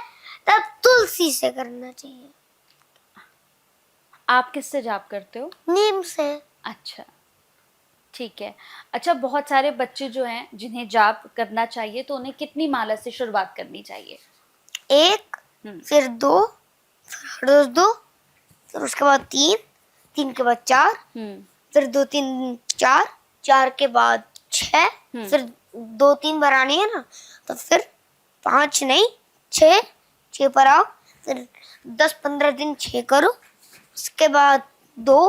तब तुलसी से करना चाहिए। आप किससे जाप करते हो? नीम से। अच्छा ठीक है। अच्छा, बहुत सारे बच्चे जो हैं जिन्हें जाप करना चाहिए तो उन्हें कितनी माला से शुरुआत करनी चाहिए? 1, हम्म। फिर 2, फिर हर रोज 2, फिर उसके बाद 3, 3 के बाद 4, हम्म। फिर 2 3 4, 4 के बाद 6, फिर 2 3 बढ़ानी है ना, तो फिर 5 नहीं 6, 6 पर आओ, फिर 10 15 दिन 6 करो, उसके बाद 2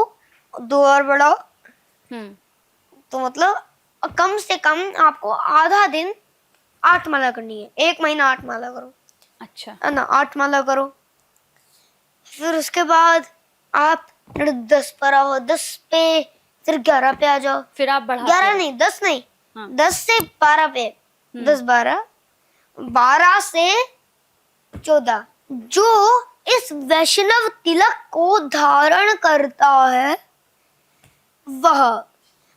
2 और बढ़ाओ, हम्म। तो मतलब कम से कम आपको आधा दिन 8 माला करनी है, 1 महीना 8 माला करो, अच्छा। है ना, 8 माला करो। फिर उसके बाद आप 10 पर आओ, 10 पे, फिर 11 पे आ जाओ, फिर आप बढ़ाते 11 रहो। नहीं 10 नहीं, हाँ। 10 से 12 पे, 10 12, 12 से 14, जो इस वैष्णव तिलक को धारण करता है वह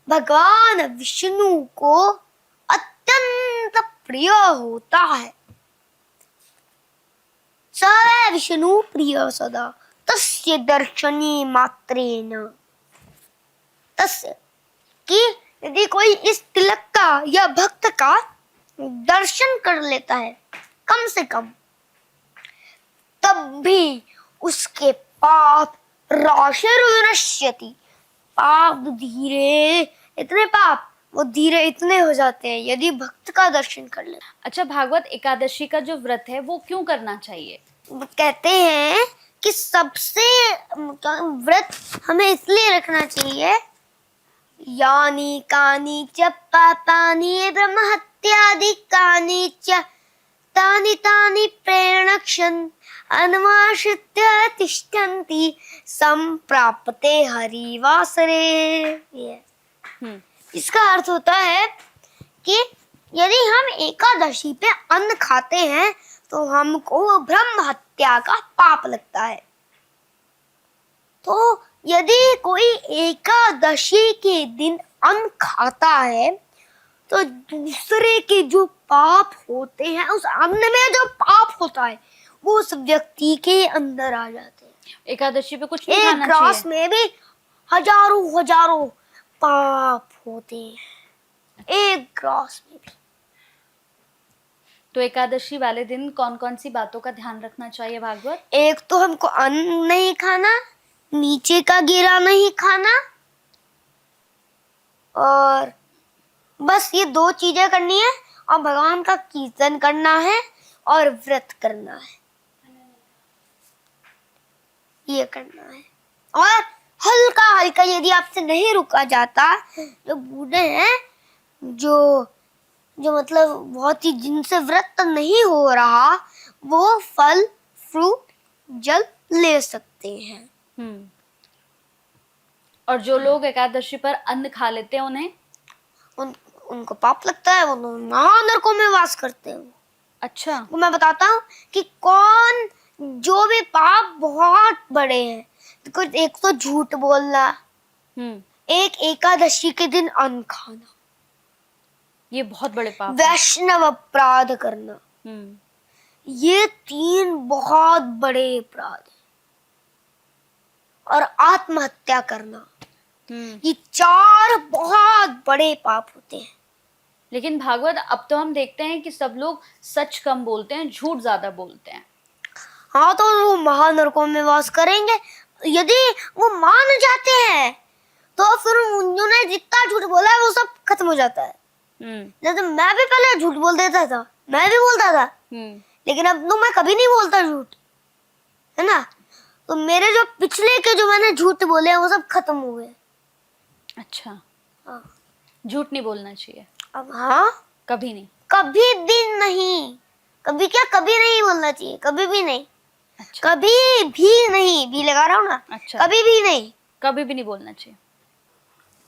भगवान विष्णु को अत्यंत प्रिय होता है। स विष्णु प्रिय सदा तस्य दर्शनी मात्रेण, तस्य कि यदि कोई इस तिलक का या भक्त का दर्शन कर लेता है कम से कम, तब भी उसके पाप राशिर्विनश्यति, पाप धीरे, इतने पाप वो धीरे इतने हो जाते हैं यदि भक्त का दर्शन कर ले। अच्छा, भागवत एकादशी का जो व्रत है वो क्यों करना चाहिए? वो कहते हैं कि सबसे व्रत हमें इसलिए रखना चाहिए, यानी कानी च पापानि ब्रह्म हत्यादिकानि च तानि तानि प्रेरणक्षन् अनुमाश्रित्य तिष्ठन्ति संप्राप्ते हरिवासरे। इसका अर्थ होता है कि यदि हम एकादशी पे अन्न खाते हैं तो हमको ब्रह्म हत्या का पाप लगता है। तो यदि कोई एकादशी के दिन अन्न खाता है तो दूसरे के जो पाप होते हैं, उस अन्न में जो पाप होता है वो उस व्यक्ति के अंदर आ जाते हैं। एकादशी पे कुछ नहीं एक खाना ग्रास चाहिए? में भी हजारों हजारों पाप होते हैं, एक ग्रास में भी। तो एकादशी वाले दिन कौन कौन सी बातों का ध्यान रखना चाहिए भागवत? एक तो हमको अन्न नहीं खाना, नीचे का गिरा नहीं खाना, और बस ये 2 चीजें करनी है, और भगवान का कीर्तन करना है और व्रत करना है, ये करना है। और हल्का हल्का यदि आपसे नहीं रुका जाता, जो बूढ़े हैं, जो जो मतलब बहुत ही जिनसे व्रत नहीं हो रहा, वो फल फ्रूट जल ले सकते हैं। और जो लोग एकादशी पर अन्न खा लेते हैं उन्हें उनको पाप लगता है, वो महानरकों में वास करते हैं। अच्छा। तो मैं बताता हूँ कि कौन, जो भी पाप बहुत बड़े हैं, तो एक तो झूठ बोलना, एक एकादशी के दिन अन्न खाना, ये बहुत बड़े पाप हैं। वैष्णव अपराध करना, ये 3 बहुत बड़े अपराध हैं। और आत्महत्या करना, ये 4 बहुत बड़े पाप होते हैं। लेकिन भागवत, अब तो हम देखते हैं कि सब लोग सच कम बोलते हैं, झूठ ज्यादा बोलते हैं। हाँ, तो वो महानरकों में वास करेंगे। यदि वो मान जाते हैं तो फिर उन्होंने जितना झूठ बोला है वो सब खत्म हो जाता है। जैसे मैं भी पहले झूठ बोल देता था, मैं भी बोलता था, लेकिन अब तो मैं कभी नहीं बोलता झूठ, है ना। तो मेरे जो पिछले के जो मैंने झूठ बोले हैं वो सब खत्म हो गए। अच्छा। हाँ, झूठ नहीं बोलना चाहिए अब। हाँ, कभी नहीं, कभी भी नहीं, कभी क्या, कभी नहीं बोलना चाहिए, कभी भी नहीं। अच्छा। कभी भी नहीं, भी लगा रहा हूँ ना। अच्छा। कभी भी नहीं, कभी भी नहीं बोलना चाहिए।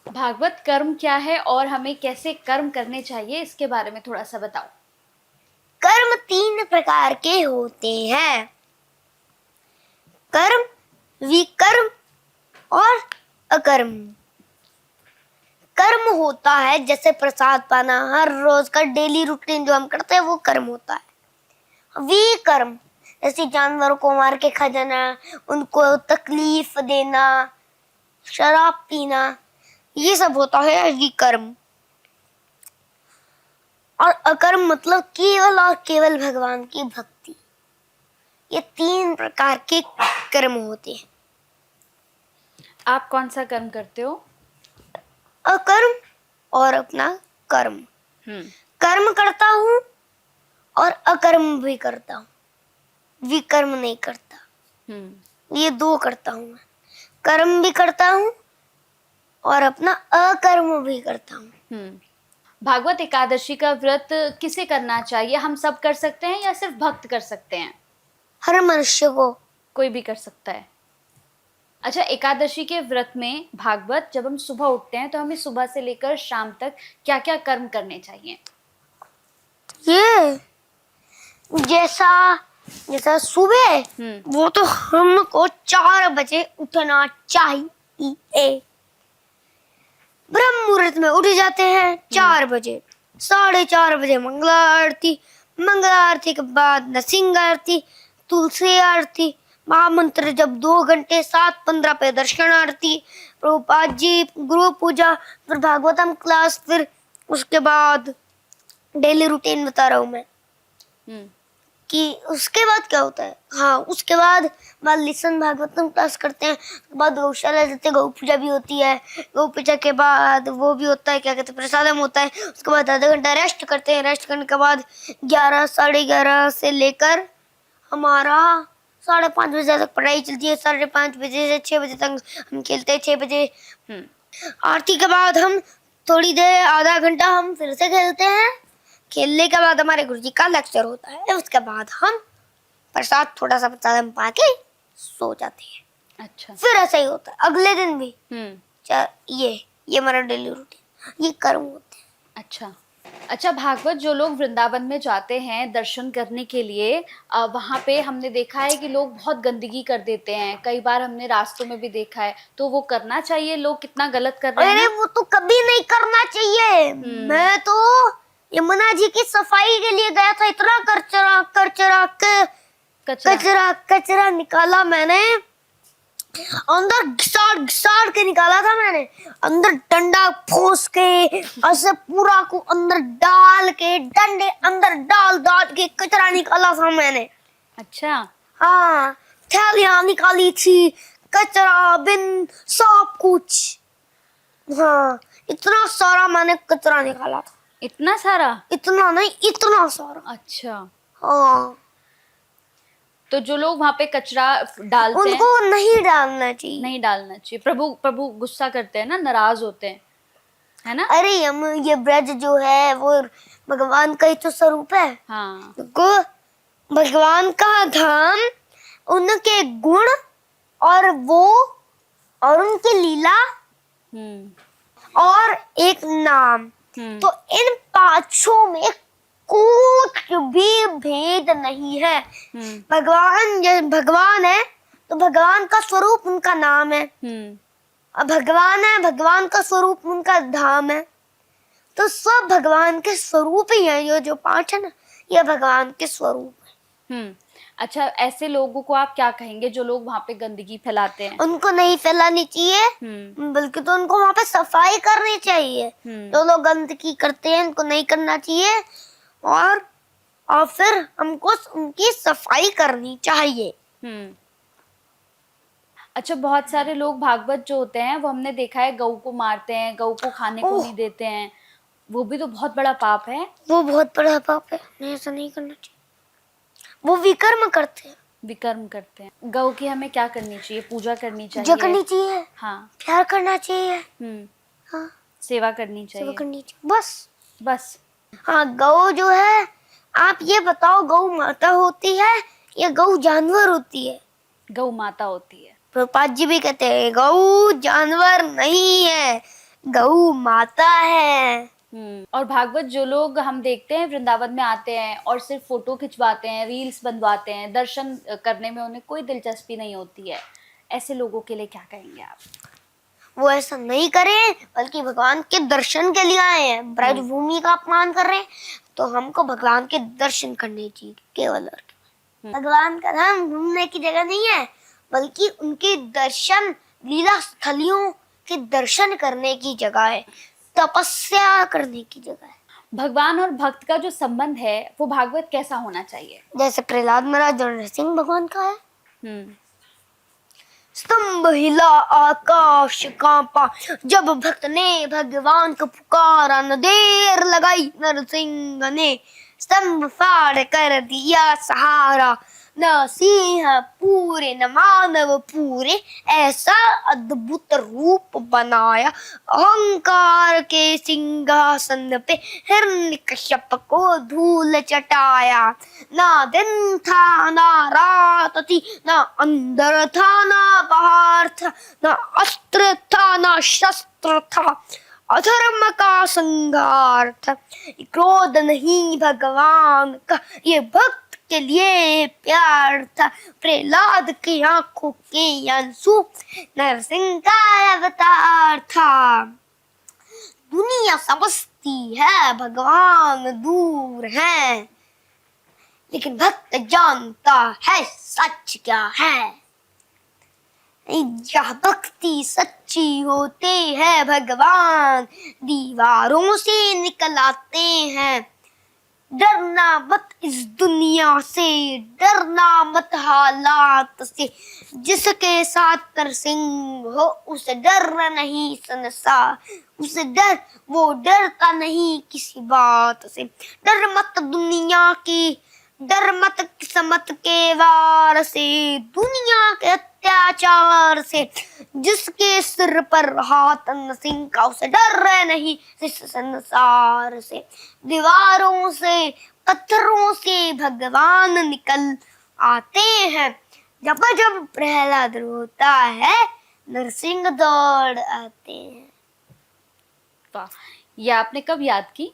भागवत, कर्म क्या है और हमें कैसे कर्म करने चाहिए, इसके बारे में थोड़ा सा बताओ। कर्म 3 प्रकार के होते हैं, कर्म, विकर्म और अकर्म। कर्म होता है जैसे प्रसाद पाना, हर रोज का डेली रूटीन जो हम करते हैं वो कर्म होता है। विकर्म जैसे जानवरों को मार के खा जाना, उनको तकलीफ देना, शराब पीना, ये सब होता है विकर्म। और अकर्म मतलब केवल और केवल भगवान की भक्ति। ये 3 प्रकार के कर्म होते हैं। आप कौन सा कर्म करते हो? अकर्म और अपना कर्म। कर्म करता हूँ और अकर्म भी करता हूँ, विकर्म नहीं करता। ये 2 करता हूँ मैं, कर्म भी करता हूँ और अपना अकर्म भी करता हूँ। भागवत एकादशी का व्रत किसे करना चाहिए? हम सब कर सकते हैं या सिर्फ भक्त कर सकते हैं? हर मनुष्य को। कोई भी कर सकता है। अच्छा, एकादशी के व्रत में भागवत जब हम सुबह उठते हैं तो हमें सुबह से लेकर शाम तक क्या क्या कर्म करने चाहिए? ये जैसा सुबह वो तो हमको 4 बजे उठना चाहिए। ब्रह्म मुहूर्त में उठ जाते हैं 4 बजे, 4:30 बजे मंगला आरती, मंगला आरती के बाद नरसिंह आरती, तुलसी आरती, महामंत्र जब 2 घंटे 7:15 पे दर्शन आरती, प्रभुपाद जी गुरु पूजा, फिर भागवतम क्लास, फिर उसके बाद डेली रूटीन बता रहा हूँ मैं कि उसके बाद क्या होता है। हाँ, उसके बाद लिसन भागवतम क्लास करते हैं, उसके बाद गौशाला जाते हैं, गौ पूजा भी होती है, गौ पूजा के बाद वो भी होता है, क्या कहते हैं, प्रसादम होता है। उसके बाद आधा घंटा रेस्ट करते हैं, रेस्ट करने के बाद 11 11:30 से लेकर हमारा 5:30 बजे तक पढ़ाई चलती है। 5:30 बजे से 6 बजे तक हम खेलते हैं। 6 बजे आरती के बाद हम थोड़ी देर, आधा घंटा हम फिर से खेलते हैं। खेलने के बाद हमारे गुरुजी का लेक्चर होता है। उसके बाद हम प्रसाद, थोड़ा सा प्रसाद हम पाके सो जाते हैं। अच्छा। फिर ऐसा ही होता है अगले दिन भी। ये हमारा डेली रूटीन, ये कर्म होते हैं। अच्छा, भागवत जो लोग वृंदावन में जाते हैं दर्शन करने के लिए, वहाँ पे हमने देखा है कि लोग बहुत गंदगी कर देते हैं। कई बार हमने रास्तों में भी देखा है। तो वो करना चाहिए? लोग कितना गलत कर रहे हैं अरे ना? वो तो कभी नहीं करना चाहिए। मैं तो यमुना जी की सफाई के लिए गया था, इतना कचरा निकाला मैंने, अंदर घिसाड़ के निकाला था मैंने। अंदर डंडा ठोस के ऐसे पूरा को अंदर डाल के, डंडे अंदर डाल के कचरा निकाला था मैंने। अच्छा। हाँ, थैलियां निकाली थी, कचरा बिन सब कुछ। हाँ, इतना सारा मैंने कचरा निकाला था। इतना सारा? इतना नहीं, इतना सारा। अच्छा। हाँ, तो जो लोग वहाँ पे कचरा डालते हैं, उनको नहीं डालना चाहिए। नहीं डालना चाहिए। प्रभु गुस्सा करते हैं ना, नाराज होते हैं, है ना? अरे ये ब्रज जो है वो भगवान का ही तो स्वरूप है। हाँ। को भगवान का धाम, उनके गुण और उनकी लीला और एक नाम, तो इन 5 में कुछ भी भेद नहीं है। भगवान है तो भगवान का स्वरूप उनका नाम है। भगवान है, भगवान का स्वरूप उनका धाम है। तो सब भगवान के स्वरूप ही है। जो 5 है ना, ये भगवान के स्वरूप है। अच्छा, ऐसे लोगों को आप क्या कहेंगे जो लोग वहाँ पे गंदगी फैलाते हैं? उनको नहीं फैलानी चाहिए, बल्कि तो उनको वहाँ पे सफाई करनी चाहिए। जो लोग गंदगी करते हैं उनको नहीं करना चाहिए, और फिर हमको उनकी सफाई करनी चाहिए। अच्छा, बहुत सारे लोग भागवत जो होते हैं वो हमने देखा है गऊ को मारते हैं, गऊ को खाने को नहीं देते हैं। वो भी तो बहुत बड़ा पाप है। वो बहुत बड़ा पाप है, नहीं, ऐसा नहीं करना चाहिए। वो विकर्म करते हैं। विकर्म करते हैं। गऊ की हमें क्या करनी चाहिए? पूजा करनी चाहिए? पूजा करनी चाहिए। हाँ। प्यार करना चाहिए। हाँ। सेवा करनी चाहिए। सेवा करनी चाहिए, बस। हाँ, गौ जो है, आप ये बताओ, गौ माता होती है या गौ जानवर होती है? गौ माता होती है। प्रभुपाद जी भी कहते हैं गौ जानवर नहीं है, गौ माता है। और भागवत जो लोग हम देखते हैं वृंदावन में आते हैं और सिर्फ फोटो खिंचवाते हैं, रील्स बनवाते हैं, दर्शन करने में उन्हें कोई दिलचस्पी नहीं होती है, ऐसे लोगों के लिए क्या कहेंगे आप? वो ऐसा नहीं करें, बल्कि भगवान के दर्शन के लिए आए हैं। ब्रज भूमि का अपमान कर रहे हैं, तो हमको भगवान के दर्शन करने चाहिए केवल। भगवान का धाम घूमने की जगह नहीं है, बल्कि उनके दर्शन लीला स्थलियों कि दर्शन करने की जगह है, तपस्या करने की जगह है। भगवान और भक्त का जो संबंध है वो भागवत कैसा होना चाहिए? जैसे प्रहलाद महाराज और नरसिंह भगवान का है। हम्म। स्तंभ हिला आकाश कांपा, जब भक्त ने भगवान को पुकारा, न देर लगाई नरसिंह ने, स्तंभ फाड़ कर दिया सहारा। न सिंह पूरे न मानव पूरे, ऐसा अद्भुत रूप बनाया, अहंकार के सिंहासन पे हिरण्यकश्यप को धूल चटाया। ना दिन था ना रात थी, ना अंदर था ना बाहर था, ना अस्त्र था ना शस्त्र था, अधर्म का संहार था। क्रोध नहीं भगवान का, ये भक्त के लिए प्यार था, प्रहलाद की आंखों के आंसू नरसिंह का अवतार था। दुनिया समझती है भगवान दूर है, लेकिन भक्त जानता है सच क्या है। जहाँ भक्ति सच्ची होते हैं भगवान दीवारों से निकल आते हैं। डरना मत इस दुनिया से, डरना मत हालात से, जिसके साथ नरसिंह हो उसे डर नहीं संसार, उसे डर वो डरता नहीं किसी बात से। डर मत दुनिया की, डर मत किस्मत के वार से, दुनिया के अत्याचार से, जिसके सिर पर हाथ नरसिंह का उसे डर नहीं इस संसार से। दीवारों से पत्थरों से भगवान निकल आते हैं, जब जब प्रहलाद रोता है नरसिंह दौड़ आते हैं। वाह, ये आपने कब याद की?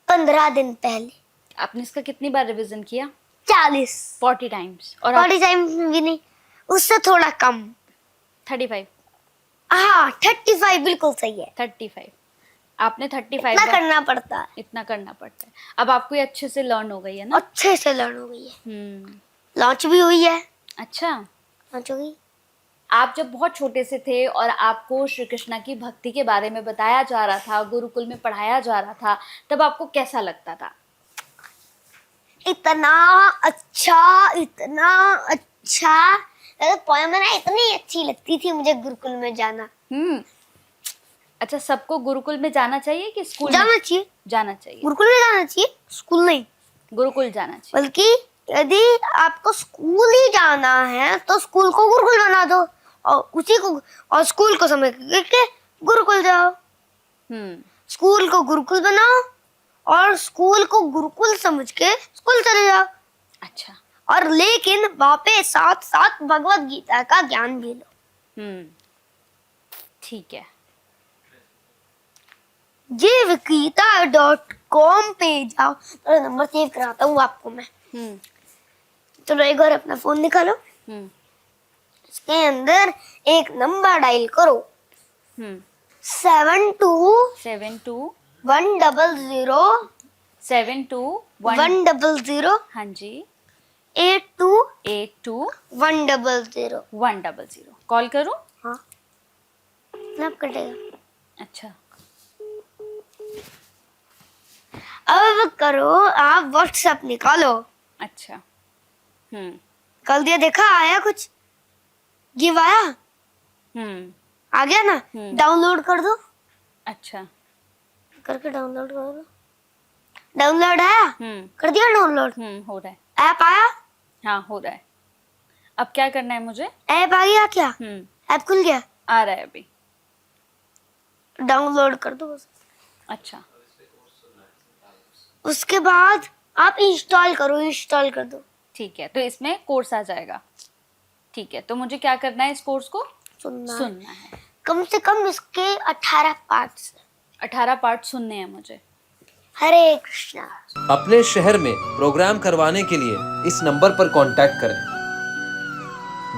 15 दिन पहले। आपने इसका कितनी बार रिवीजन किया? 40 टाइम्स। और 40 टाइम्स भी नहीं, उससे थोड़ा कम। 35? हाँ 35 बिल्कुल सही है। 35 आपने 35 इतना करना पड़ता है। इतना करना पड़ता है। अब आपको ये अच्छे से लर्न हो गई है ना? अच्छे से लर्न हो गई है। लॉन्च भी हुई है। अच्छा, लॉन्च हो गई। आप जब बहुत छोटे से थे और आपको श्री कृष्णा की भक्ति के बारे में बताया जा रहा था, गुरुकुल में पढ़ाया जा रहा था, तब आपको कैसा लगता था? इतना अच्छा पोएम ना इतनी अच्छी लगती थी मुझे गुरुकुल में जाना। अच्छा, सबको गुरुकुल में जाना चाहिए कि स्कूल जाना चाहिए? जाना चाहिए। गुरुकुल में जाना चाहिए, स्कूल नहीं। गुरुकुल जाना चाहिए। बल्कि यदि आपको स्कूल ही जाना है तो स्कूल को गुरुकुल बना दो और उसी को और स्कूल को समझ के गुरुकुल जाओ। स्कूल को गुरुकुल बनाओ और स्कूल को गुरुकुल समझ के स्कूल चले जाओ। अच्छा। और लेकिन वहाँ पे साथ साथ भगवत गीता का ज्ञान भी लो। ठीक है। जीवगीता.com पे जाओ, तो नंबर सेव कराता हूँ आपको मैं। चलो एक बार अपना फोन निकालो, इसके अंदर एक नंबर डायल करो। 72 हाँ जी 8282 कॉल करूं? हाँ स्नैप कटेगा। अच्छा, अब करो, आप व्हाट्सएप निकालो। अच्छा। कल दिया, देखा आया कुछ? गिव आया? आ गया ना? डाउनलोड कर दो। अच्छा, करके डाउनलोड कर दो। डाउनलोड आया? कर दिया डाउनलोड? हो रहा है। ऐप आया? हाँ, हो रहा है। अब क्या करना है मुझे? ऐप आ गया क्या? ऐप खुल गया? आ रहा है अभी। डाउनलोड कर दो। अच्छा, उसके बाद आप इंस्टॉल कर दो। ठीक है, तो इसमें कोर्स आ जाएगा। ठीक है, तो मुझे क्या करना है? इस कोर्स को सुनना है। कम से कम इसके 18 पार्ट सुनने हैं मुझे। हरे कृष्णा। अपने शहर में प्रोग्राम करवाने के लिए इस नंबर पर कांटेक्ट करें।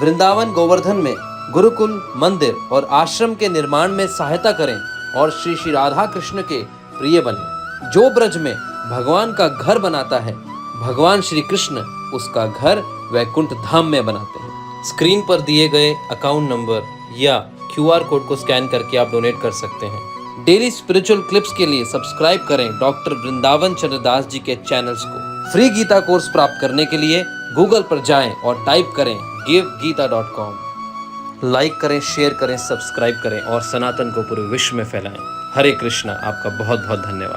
वृंदावन गोवर्धन में गुरुकुल, मंदिर और आश्रम के निर्माण में सहायता करें और श्री श्री राधा कृष्ण के प्रिय बने। जो ब्रज में भगवान का घर बनाता है, भगवान श्री कृष्ण उसका घर वैकुंठ धाम में बनाते हैं। स्क्रीन पर दिए गए अकाउंट नंबर या QR कोड को स्कैन करके आप डोनेट कर सकते हैं। डेली स्पिरिचुअल क्लिप्स के लिए सब्सक्राइब करें डॉक्टर वृंदावन चंद्रदास जी के चैनल्स को। फ्री गीता कोर्स प्राप्त करने के लिए गूगल पर जाएं और टाइप करें givegita.com। लाइक करें, शेयर करें, सब्सक्राइब करें और सनातन को पूरे विश्व में फैलाएं। हरे कृष्णा। आपका बहुत बहुत धन्यवाद।